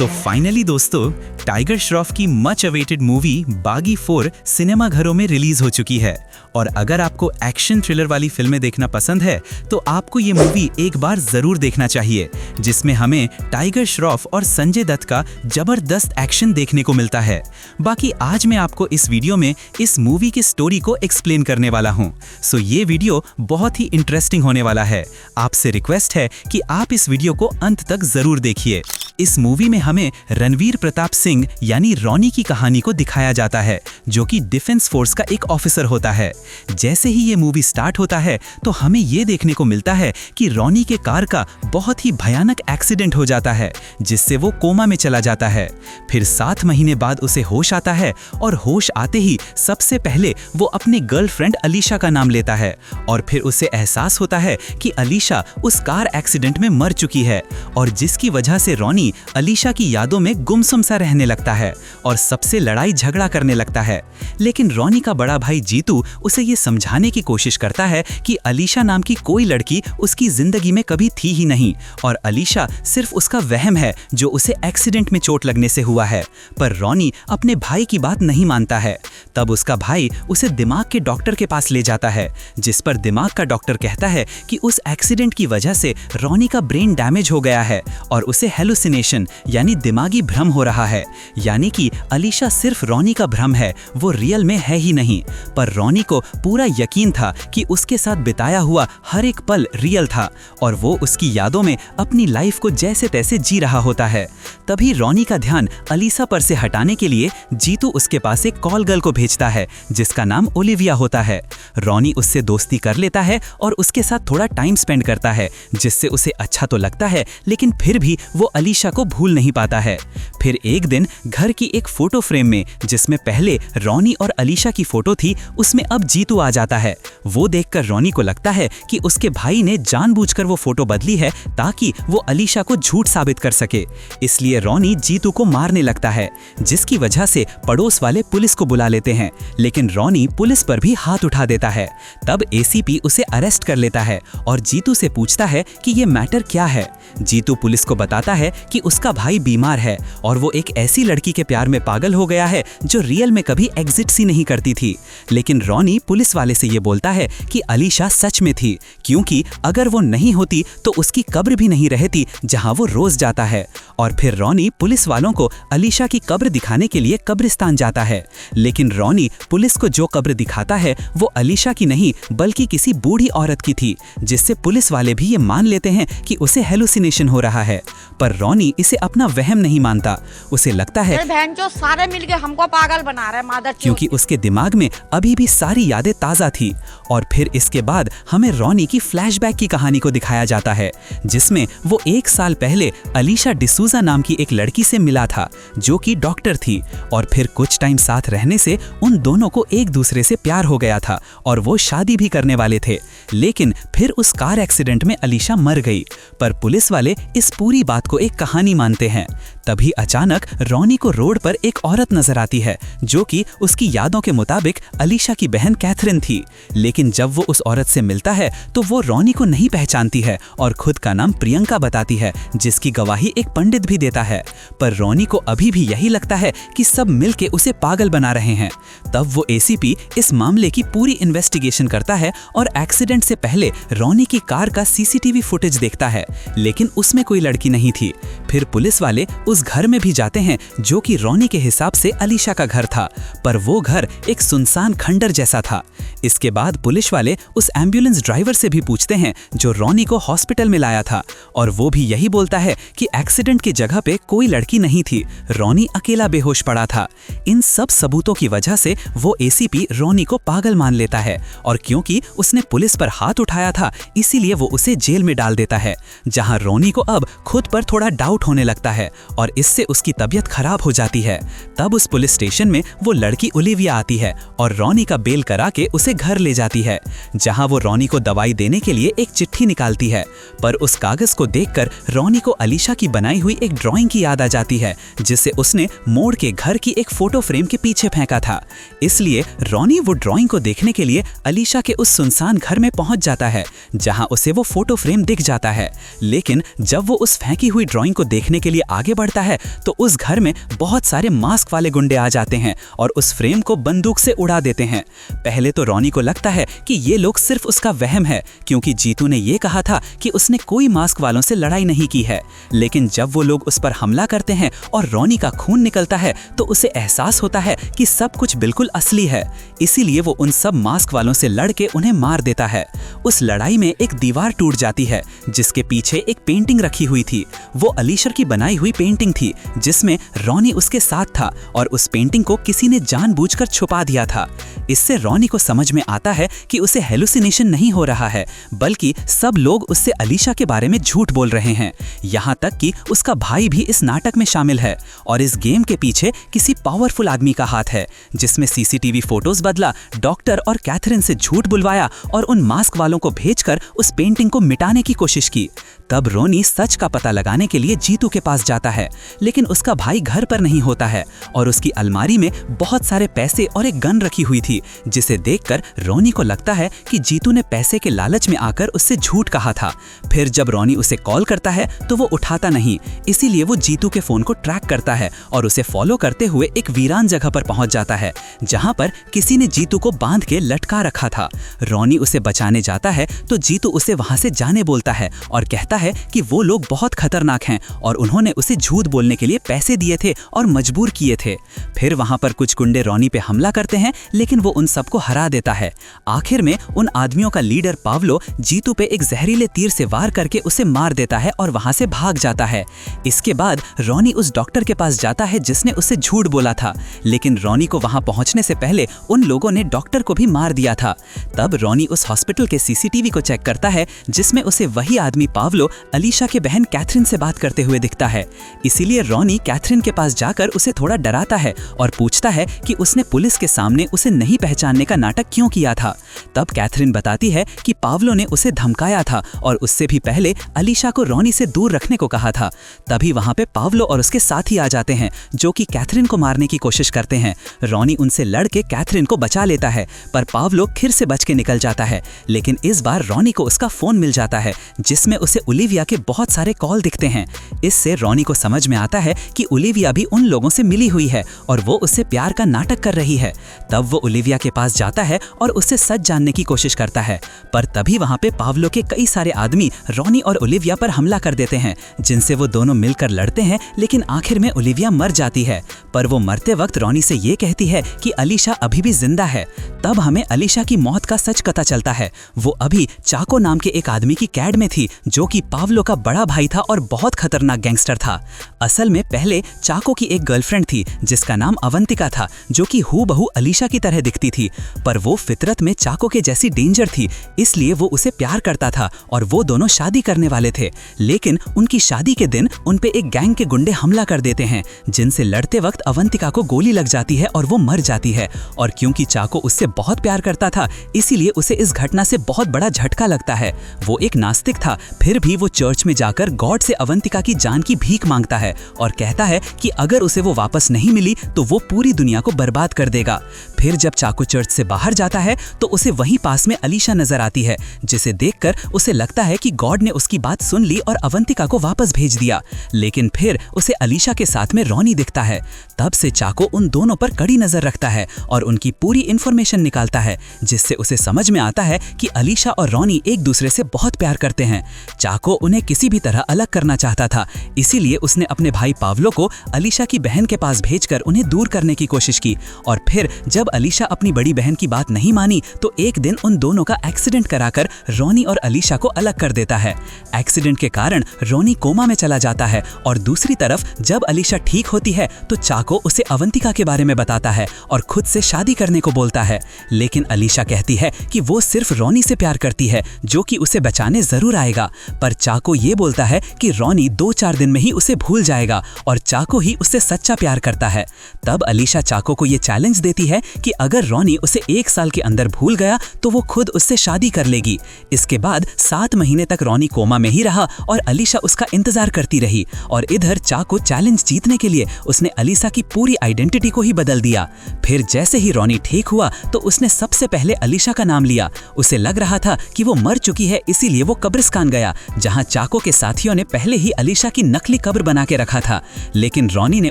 तो फाइनली दोस्तों, टाइगर श्रॉफ की मच अवेटेड मूवी बागी 4 सिनेमा घरों में रिलीज हो चुकी है। और अगर आपको एक्शन थ्रिलर वाली फिल्में देखना पसंद है तो आपको ये मूवी एक बार जरूर देखना चाहिए, जिसमें हमें टाइगर श्रॉफ और संजय दत्त का जबरदस्त एक्शन देखने को मिलता है। बाकी आज मैं आपको इस वीडियो में इस मूवी की स्टोरी को एक्सप्लेन करने वाला हूँ। सो ये वीडियो बहुत ही इंटरेस्टिंग होने वाला है। आपसे रिक्वेस्ट है कि आप इस वीडियो को अंत तक जरूर देखिए। इस मूवी में हमें रणवीर प्रताप सिंह यानी रॉनी की कहानी को दिखाया जाता है, जो कि डिफेंस फोर्स का एक ऑफिसर होता है। जैसे ही ये मूवी स्टार्ट होता है तो हमें ये देखने को मिलता है कि रॉनी के कार का बहुत ही भयानक एक्सीडेंट हो जाता है, जिससे वो कोमा में चला जाता है। फिर 7 महीने बाद उसे होश आता है और होश आते ही सबसे पहले वो अपनी गर्लफ्रेंड अलीशा का नाम लेता है और फिर उसे एहसास होता है कि अलीशा उस कार एक्सीडेंट में मर चुकी है, और जिसकी वजह से रॉनी अलीशा की यादों में गुमसुम सा रहने लगता है और सबसे लड़ाई झगड़ा करने लगता है। लेकिन रॉनी का बड़ा भाई जीतू उसे ये समझाने की कोशिश करता है कि अलीशा नाम की कोई लड़की उसकी जिंदगी में कभी थी ही नहीं और अलीशा सिर्फ उसका वहम है जो उसे एक्सीडेंट में चोट लगने से हुआ है। पर रॉनी अपने भाई की बात नहीं मानता है। तब उसका भाई उसे दिमाग के डॉक्टर के पास ले जाता है, जिस पर दिमाग का डॉक्टर कहता है कि उस एक्सीडेंट की वजह से रॉनी का ब्रेन डैमेज हो गया है और उसे हेलुसिनेशन यानी दिमागी भ्रम हो रहा है। यानी कि अलीशा सिर्फ रॉनी का भ्रम है, वो रियल में है ही नहीं। पर रॉनी को पूरा यकीन था कि उसके साथ बिताया हुआ हर एक पल रियल था और वो उसकी यादों में अपनी लाइफ को जैसे तैसे जी रहा होता है। तभी रॉनी का ध्यान अलीशा पर से हटाने के लिए जीतू उसके पास एक कॉल गर्ल को भेजता है, जिसका नाम ओलिविया होता है। रॉनी उससे दोस्ती कर लेता है और उसके साथ थोड़ा टाइम स्पेंड करता है, जिससे उसे अच्छा तो लगता है, लेकिन फिर भी वो अलीशा को भूल नहीं पाता है। फिर एक दिन घर की एक फोटो फ्रेम में, जिसमें पहले रॉनी और अलीशा की फोटो थी, उसमें अब जीतू आ जाता है। वो देखकर रॉनी को लगता है कि उसके भाई ने जानबूझकर वो फोटो बदली है ताकि वो अलीशा को झूठ साबित कर सके। इसलिए रॉनी जीतू को मारने लगता है, जिसकी वजह से पड़ोस वाले पुलिस को बुला लेते हैं। लेकिन रॉनी पुलिस पर भी हाथ उठा देता है। तब एसीपी उसे अरेस्ट कर लेता है और जीतू से पूछता है कि ये मैटर क्या है। जीतू पुलिस को बताता है कि उसका भाई बीमार है और वो एक ऐसी लड़की के प्यार में पागल हो गया है जो रियल में कभी एग्जिट ही नहीं करती थी। लेकिन रॉनी पुलिस वाले से ये बोलता है कि अलीशा सच में थी, क्योंकि अगर वो नहीं होती तो उसकी कब्र भी नहीं रहती जहां वो रोज जाता है। और फिर रॉनी पुलिस वालों को अलीशा की कब्र दिखाने के लिए कब्रिस्तान जाता है। लेकिन रॉनी पुलिस को जो कब्र दिखाता है वो अलीशा की नहीं बल्कि किसी बूढ़ी औरत की थी, जिससे पुलिस वाले भी ये मान लेते हैं कि उसे हेलुसिनेशन हो रहा है। पर रॉनी इसे अपना वहम नहीं मानता। उसे लगता है बहन जो सारे मिलके हमको पागल बना रहे मादर, क्योंकि उसके दिमाग में अभी भी सारी यादें ताज़ा थी। और फिर इसके बाद हमें रॉनी की फ्लैशबैक की कहानी को दिखाया जाता है, जिसमें वो 1 साल पहले अलीशा डिसूजा नाम की एक लड़की से मिला था, जो कि डॉक्टर थी। और फिर कुछ टाइम साथ रहने से उन दोनों को एक दूसरे से प्यार हो गया था और वो शादी भी करने वाले थे। लेकिन फिर उस कार एक्सीडेंट में अलीशा मर गई। पर पुलिस वाले इस पूरी बात को एक कहानी मानते हैं। तभी अचानक रॉनी को रोड पर एक औरत नजर आती है, जो कि उसकी यादों के मुताबिक अलीशा की बहन कैथरीन थी। लेकिन जब वो उस औरत से मिलता है तो वो रॉनी को नहीं पहचानती है और खुद का नाम प्रियंका बताती है, जिसकी गवाही एक पंडित भी देता है। पर रॉनी को अभी भी यही लगता है कि सब मिलके उसे पागल बना रहे हैं। तब वो एसीपी इस मामले की पूरी इन्वेस्टिगेशन करता है और एक्सीडेंट से पहले रॉनी की कार का सीसीटीवी फुटेज देखता है, लेकिन उसमें कोई लड़की नहीं थी। फिर पुलिस वाले उस घर में भी जाते हैं, जो कि रॉनी के हिसाब से अलीशा का घर था, पर वो घर एक सुनसान खंडर जैसा था। इसके बाद पुलिस वाले उस एम्बुलेंस ड्राइवर से भी पूछते हैं जो रॉनी को हॉस्पिटल में लाया था, और वो भी यही बोलता है कि एक्सीडेंट की जगह पे कोई लड़की नहीं थी, रॉनी अकेला बेहोश पड़ा था। इन सब सबूतों की वजह से वो एसीपी रॉनी को पागल मान लेता है, और क्योंकि उसने पुलिस पर हाथ उठाया था इसीलिए वो उसे जेल में डाल देता है, जहां रॉनी को अब खुद पर थोड़ा डाउट होने लगता है और इससे उसकी तबीयत खराब हो जाती है। तब उस पुलिस स्टेशन में वो लड़की ओलिविया आती है और रॉनी का बेल करा के उसे घर ले जाती है, जहां वो रॉनी को दवाई देने के लिए एक चिट्ठी निकालती है। पर उस कागज को देखकर रॉनी को अलीशा की बनाई हुई एक ड्राइंग की याद आ जाती है, जिसे उसने मोड़ के घर की एक फोटो फ्रेम के पीछे फेंका था। इसलिए रॉनी वो ड्राइंग को देखने के लिए अलीशा के उस सुनसान घर में पहुंच जाता है, जहां उसे वो फोटो फ्रेम दिख जाता है। लेकिन जब वो उस फेंकी हुई ड्राइंग को देखने के लिए आगे बढ़ता करता है तो उस घर में बहुत सारे मास्क वाले गुंडे आ जाते हैं और उस फ्रेम को बंदूक से उड़ा देते हैं। पहले तो रॉनी को लगता है कि ये लोग सिर्फ उसका वहम है, क्योंकि जीतू ने ये कहा था कि उसने कोई मास्क वालों से लड़ाई नहीं की है। लेकिन जब वो लोग उस पर हमला करते हैं और रॉनी का खून निकलता है तो उसे एहसास होता है कि सब कुछ बिल्कुल असली है। इसीलिए वो उन सब मास्क वालों से लड़ के उन्हें मार देता है। उस लड़ाई में एक दीवार टूट जाती है जिसके पीछे एक पेंटिंग रखी हुई थी। वो अलीशा की बनाई हुई पेंटिंग थी जिसमें रॉनी उसके साथ था और उस पेंटिंग को किसी ने जानबूझकर छुपा दिया था। इससे रॉनी को समझ में आता है कि उसे हेलुसिनेशन नहीं हो रहा है, बल्कि सब लोग उससे अलीशा के बारे में झूठ बोल रहे हैं। यहाँ तक कि उसका भाई भी इस नाटक में शामिल है और इस गेम के पीछे किसी पावरफुल आदमी का हाथ है जिसमें सीसीटीवी फोटोज बदला, डॉक्टर और कैथरीन से झूठ बुलवाया और उन मास्क वालों को भेजकर उस पेंटिंग को मिटाने की कोशिश की। तब रोनी सच का पता लगाने के लिए जीतू के पास जाता है, लेकिन उसका भाई घर पर नहीं होता है और उसकी अलमारी में बहुत सारे पैसे और एक गन रखी हुई थी, जिसे देखकर रोनी को लगता है कि जीतू ने पैसे के लालच में आकर उससे झूठ कहा था। फिर जब रोनी उसे कॉल करता है तो वो उठाता नहीं, इसीलिए वो जीतू के फोन को ट्रैक करता है और उसे फॉलो करते हुए एक वीरान जगह पर पहुंच जाता है जहां पर किसी ने जीतू को बांध के लटका रखा था। रोनी उसे बचाने जाता है तो जीतू उसे वहां से जाने बोलता है और कहता है कि वो लोग बहुत खतरनाक हैं और उन्होंने उसे झूठ बोलने के लिए पैसे दिए थे और मजबूर किए थे। फिर वहां पर कुछ गुंडे रोनी पे हमला करते हैं, लेकिन वो उन सबको हरा देता है। आखिर में उन आदमियों का लीडर पावलो जीतू पे एक जहरीले तीर से वार करके उसे मार देता है और वहां से भाग जाता है। इसके बाद रोनी उस डॉक्टर के पास जाता है जिसने उसे झूठ बोला था, लेकिन रोनी को वहां पहुंचने से पहले उन लोगों ने डॉक्टर को भी मार दिया था। तब रोनी उस हॉस्पिटल के सीसीटीवी को चेक करता है जिसमें उसे वही आदमी पावलो अलीशा के बहन कैथरीन से बात करते हुए दिखता है। इसीलिए रोनी कैथरीन के पास जाकर उसे थोड़ा डराता है और पूछता है कि उसने पुलिस के सामने उसे नहीं पहचानने का नाटक क्यों किया था। तब कैथरीन बताती है कि पावलो ने उसे धमकाया था और उससे भी पहले अलीशा को रोनी से दूर रखने को कहा था। तभी वहां पे पावलो और उसके साथी आ जाते हैं जो कि कैथरीन को मारने की कोशिश करते हैं। रोनी उनसे लड़ के कैथरीन को बचा लेता है, पर पावलो फिर से बच के निकल जाता है। लेकिन इस बार रोनी को उसका फोन मिल जाता है जिसमें उसे ओलिविया के बहुत सारे कॉल दिखते हैं। इससे रोनी को समझ में आता है कि ओलिविया भी उन लोगों से मिली हुई है और वो उससे प्यार का नाटक कर रही है। तब वो ओलिविया के पास जाता है और उससे सच जानने की कोशिश करता है, पर तभी वहां पे पावलो के कई सारे आदमी रोनी और ओलिविया पर हमला कर देते हैं, जिनसे वो दोनों मिलकर लड़ते हैं। लेकिन आखिर में ओलिविया मर जाती है, पर वो मरते वक्त रोनी से ये कहती है कि अलीशा अभी भी जिंदा है। तब हमें अलीशा की मौत का सच पता चलता है। वो अभी चाको नाम के एक आदमी की कैद में थी जो कि पावलो का बड़ा भाई था और बहुत खतरनाक गैंगस्टर था। असल में पहले चाको की एक गर्लफ्रेंड थी जिसका नाम अवंतिका था, जो कि हूबहू अलीशा की तरह दिखती थी, पर वो फितरत में चाको के जैसी डेंजर थी, इसलिए वो उसे प्यार करता था और वो दोनों शादी करने वाले थे। लेकिन उनकी शादी के दिन उन पे एक गैंग के गुंडे हमला कर देते हैं, जिनसे लड़ते वक्त अवंतिका को गोली लग जाती है और वो मर जाती है। और क्योंकि चाको उससे बहुत प्यार करता था, इसीलिए उसे इस घटना से बहुत बड़ा झटका लगता है। वो एक नास्तिक था, फिर भी वो चर्च में जाकर गॉड से अवंतिका की जान की भीख मांगता है और कहता है कि अगर उसे वो वापस नहीं मिली तो वो पूरी दुनिया को बर्बाद कर देगा। फिर जब चाको चर्च से बाहर जाता है तो उसे वहीं पास में अलीशा नजर आती है, जिसे देखकर उसे लगता है कि गॉड ने उसकी बात सुन ली और अवंतिका को वापस भेज दिया। लेकिन फिर उसे अलीशा के साथ में रोनी दिखता है। तब से चाको उन दोनों पर कड़ी नजर रखता है और उनकी पूरी इंफॉर्मेशन निकालता है, जिससे उसे समझ में आता है कि अलीशा और रोनी एक दूसरे से बहुत प्यार करते हैं। चाको उन्हें किसी भी तरह अलग करना चाहता था, इसीलिए उसने अपने भाई पावलो को अलीशा की बहन के पास भेजकर उन्हें दूर करने की कोशिश की। और फिर जब अलीशा अपनी बड़ी बहन की बात नहीं मानी तो एक दिन उन दोनों का एक्सीडेंट कराकर रोनी और अलीशा को अलग कर देता है। एक्सीडेंट के कारण रोनी कोमा में चला जाता है और दूसरी तरफ जब अलीशा ठीक होती है तो चाको उसे अवंतिका के बारे में बताता है और खुद से शादी करने को बोलता है। लेकिन अलीशा कहती है कि वो सिर्फ रोनी से प्यार करती है, जो कि उसे बचाने जरूर आएगा। पर चाको ये बोलता है कि रोनी 2-4 दिन में ही उसे भूल जाएगा और चाको ही उससे सच्चा प्यार करता है। तब अलीशा चाको को ये चैलेंज देती है कि अगर रोनी उसे 1 साल के अंदर भूल गया तो वो खुद उससे शादी कर लेगी। इसके बाद 7 महीने तक रॉनी कोमा में ही रहा और अलीशा उसका इंतजार करती रही। और इधर चाको चैलेंज जीतने के लिए उसने अलीशा की पूरी आइडेंटिटी को ही बदल दिया। फिर जैसे ही रॉनी ठीक हुआ तो उसने सबसे पहले अलीशा का नाम लिया। उसे लग रहा था कि वो मर चुकी है, इसीलिए वो कब्रिस्तान गया जहां चाको के साथियों ने पहले ही अलीशा की नकली कब्र बना के रखा था। लेकिन रॉनी ने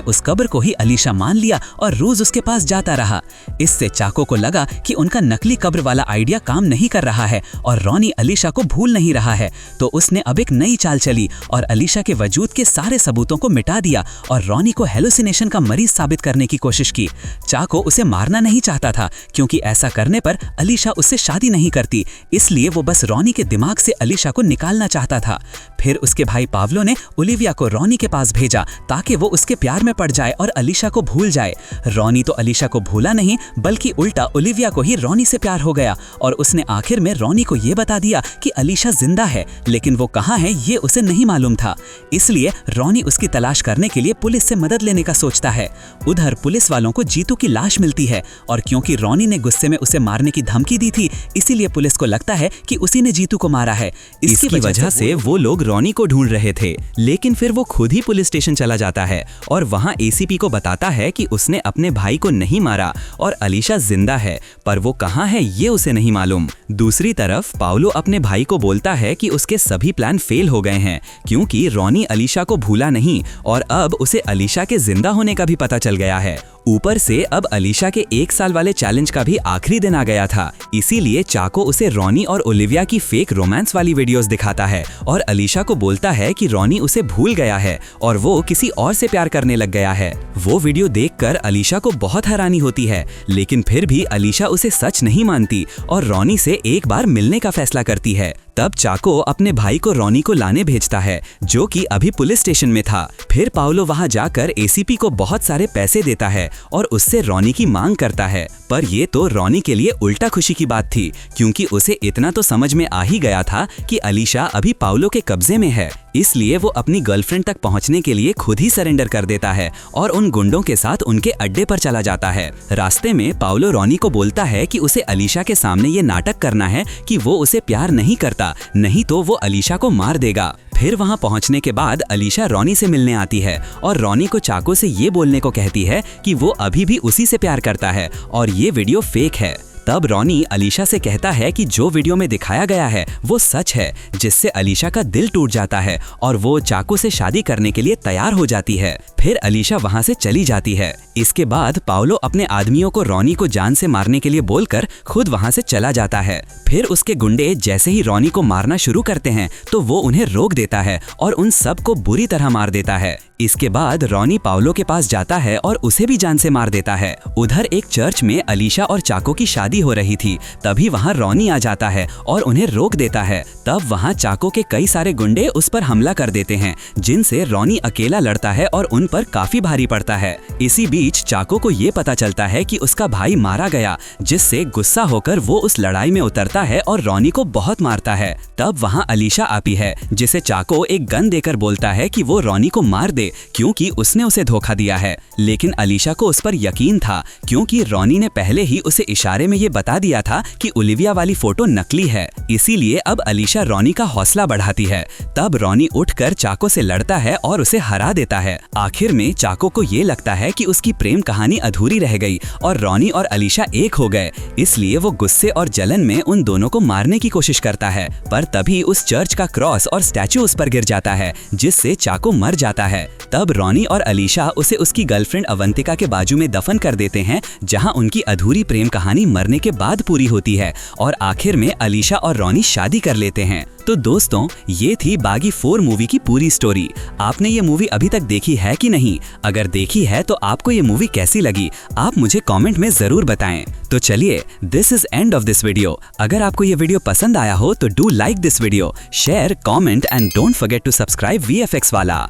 उस कब्र को ही अलीशा मान लिया और रोज उसके पास जाता रहा। इससे चाको को लगा कि उनका नकली कब्र वाला आइडिया काम नहीं कर रहा है और रॉनी अलीशा को भूल नहीं रहा है। तो उसने अब एक नई चाल चली और अलीशा के वजूद के सारे सबूतों को मिटा दिया और रॉनी को हेलुसिनेशन का मरीज साबित करने की कोशिश की। चाको उसे मारना नहीं चाहता था क्योंकि ऐसा करने पर अलीशा उससे शादी नहीं करती, इसलिए वो बस रॉनी के दिमाग से अलीशा को निकालना चाहता था। फिर उसके भाई पावलो ने ओलिविया को रॉनी के पास भेजा ताकि वो उसके प्यार में पड़ जाए और अलीशा को भूल जाए। रॉनी तो अलीशा को भूला नहीं बल्कि उल्टा ओलिविया को ही रॉनी से प्यार हो गया और उसने आखिर में रॉनी को ये बता दिया कि अलीशा जिंदा है, लेकिन वो कहाँ है ये उसे नहीं मालूम था। इसलिए रॉनी उसकी तलाश करने के लिए पुलिस से मदद लेने का सोचता है। उधर पुलिस वालों को जीतू की लाश मिलती है और क्योंकि रॉनी ने गुस्से में उसे मारने की धमकी दी थी, इसीलिए पुलिस को लगता है कि उसी ने जीतू को मारा है। इसकी वजह से वो लोग रॉनी को ढूंढ रहे थे, लेकिन फिर वो खुद ही पुलिस स्टेशन चला जाता है और वहां एसीपी को बताता है कि उसने अपने भाई को नहीं मारा और अलीशा जिंदा है, पर वो कहाँ है ये उसे नहीं मालूम। दूसरी तरफ पाउलो अपने भाई को बोलता है कि उसके सभी प्लान फेल हो गए हैं क्योंकि रॉनी अलीशा को भूला नहीं और अब उसे अलीशा के जिंदा होने का भी पता चल गया है। ऊपर से अब अलीशा के 1 साल वाले चैलेंज का भी आखिरी दिन आ गया था, इसीलिए चाको उसे रॉनी और ओलिविया की फेक रोमांस वाली वीडियोस दिखाता है और अलीशा को बोलता है कि रॉनी उसे भूल गया है और वो किसी और से प्यार करने लग गया है। वो वीडियो देखकर अलीशा को बहुत हैरानी होती है, लेकिन फिर भी अलीशा उसे सच नहीं मानती और रॉनी से एक बार मिलने का फैसला करती है। तब चाको अपने भाई को रॉनी को लाने भेजता है जो कि अभी पुलिस स्टेशन में था। फिर पाउलो वहां जाकर एसीपी को बहुत सारे पैसे देता है और उससे रॉनी की मांग करता है, पर ये तो रॉनी के लिए उल्टा खुशी की बात थी क्योंकि उसे इतना तो समझ में आ ही गया था कि अलीशा अभी पाउलो के कब्जे में है। इसलिए वो अपनी गर्लफ्रेंड तक पहुंचने के लिए खुद ही सरेंडर कर देता है और उन गुंडों के साथ उनके अड्डे पर चला जाता है। रास्ते में पाउलो रॉनी को बोलता है कि उसे अलीशा के सामने ये नाटक करना है कि वो उसे प्यार नहीं करता, नहीं तो वो अलीशा को मार देगा। फिर वहां पहुंचने के बाद अलीशा रॉनी से मिलने आती है और रॉनी को चाको से ये बोलने को कहती है कि वो अभी भी उसी से प्यार करता है और ये वीडियो फेक है। तब रॉनी अलीशा से कहता है कि जो वीडियो में दिखाया गया है वो सच है, जिससे अलीशा का दिल टूट जाता है और वो चाको से शादी करने के लिए तैयार हो जाती है। फिर अलीशा वहां से चली जाती है। इसके बाद पाउलो अपने आदमियों को रॉनी को जान से मारने के लिए बोलकर खुद वहां से चला जाता है। फिर उसके गुंडे जैसे ही रॉनी को मारना शुरू करते हैं तो वो उन्हें रोक देता है और उन सबको बुरी तरह मार देता है। इसके बाद रॉनी पाउलो के पास जाता है और उसे भी जान से मार देता है। उधर एक चर्च में अलीशा और चाको की शादी हो रही थी, तभी वहां रॉनी आ जाता है और उन्हें रोक देता है। तब वहां चाको के कई सारे गुंडे उस पर हमला कर देते हैं, जिनसे रॉनी अकेला लड़ता है और उन पर काफी भारी पड़ता है। इसी बीच चाको को ये पता चलता है कि उसका भाई मारा गया, जिससे गुस्सा होकर वो उस लड़ाई में उतरता है और रॉनी को बहुत मारता है। तब वहां अलीशा आती है, जिसे चाको एक गन देकर बोलता है कि वो रॉनी को मार दे क्योंकि उसने उसे धोखा दिया है। लेकिन अलीशा को उस पर यकीन था क्योंकि रॉनी ने पहले ही उसे इशारे में ये बता दिया था कि ओलिविया वाली फोटो नकली है। इसीलिए अब अलीशा रॉनी का हौसला बढ़ाती है। तब रॉनी उठकर चाको से लड़ता है और उसे हरा देता है। आखिर में चाको को ये लगता है कि उसकी प्रेम कहानी अधूरी रह गई और रॉनी और अलीशा एक हो गए, इसलिए वो गुस्से और जलन में उन दोनों को मारने की कोशिश करता है। पर तभी उस चर्च का क्रॉस और स्टैचू उस पर गिर जाता है, जिससे चाको मर जाता है। तब रॉनी और अलीशा उसे उसकी गर्लफ्रेंड अवंतिका के बाजू में दफन कर देते हैं, जहां उनकी अधूरी प्रेम कहानी मरने के बाद पूरी होती है और आखिर में अलीशा और रॉनी शादी कर लेते हैं। तो दोस्तों, ये थी बागी 4 मूवी की पूरी स्टोरी। आपने ये मूवी अभी तक देखी है कि नहीं? अगर देखी है तो आपको ये मूवी कैसी लगी, आप मुझे कमेंट में जरूर बताएं। तो चलिए, this is end of this video. अगर आपको ये वीडियो पसंद आया हो तो do like this video, share, comment and don't forget to subscribe VFX वाला।